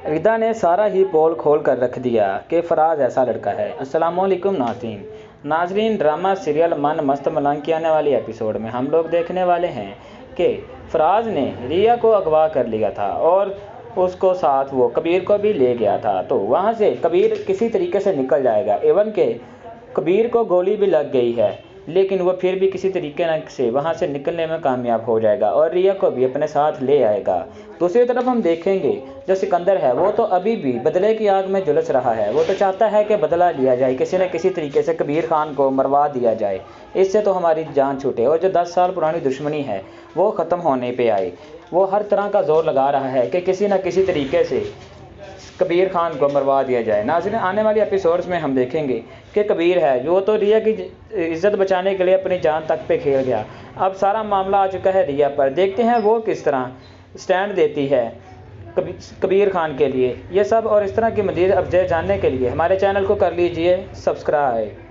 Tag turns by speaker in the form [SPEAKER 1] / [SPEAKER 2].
[SPEAKER 1] रिदा ने सारा ही पोल खोल कर रख दिया कि फराज ऐसा लड़का है। अस्सलामुअलैकुम नाज़रीन, ड्रामा सीरियल मन मस्त मलंग की आने वाली एपिसोड में हम लोग देखने वाले हैं कि फराज ने रिया को अगवा कर लिया था और उसको साथ वो कबीर को भी ले गया था। तो वहाँ से कबीर किसी तरीके से निकल जाएगा। एवन के कबीर को गोली भी लग गई है, लेकिन वो फिर भी किसी तरीके से वहाँ से निकलने में कामयाब हो जाएगा और रिया को भी अपने साथ ले आएगा। दूसरी तरफ हम देखेंगे जो सिकंदर है वो तो अभी भी बदले की आग में झुलस रहा है। वो तो चाहता है कि बदला लिया जाए, किसी न किसी तरीके से कबीर खान को मरवा दिया जाए, इससे तो हमारी जान छूटे और जो 10 साल पुरानी दुश्मनी है वो ख़त्म होने पे आए। वो हर तरह का जोर लगा रहा है कि किसी न किसी तरीके से कबीर खान को मरवा दिया जाए। नाज़रीन, आने वाली एपिसोड्स में हम देखेंगे कि कबीर है जो तो रिया की इज़्ज़त बचाने के लिए अपनी जान तक पे खेल गया। अब सारा मामला आ चुका है रिया पर। देखते हैं वो किस तरह स्टैंड देती है कबीर खान के लिए। ये सब और इस तरह की मज़ीद अपडेट जानने के लिए हमारे चैनल को कर लीजिए सब्सक्राइब।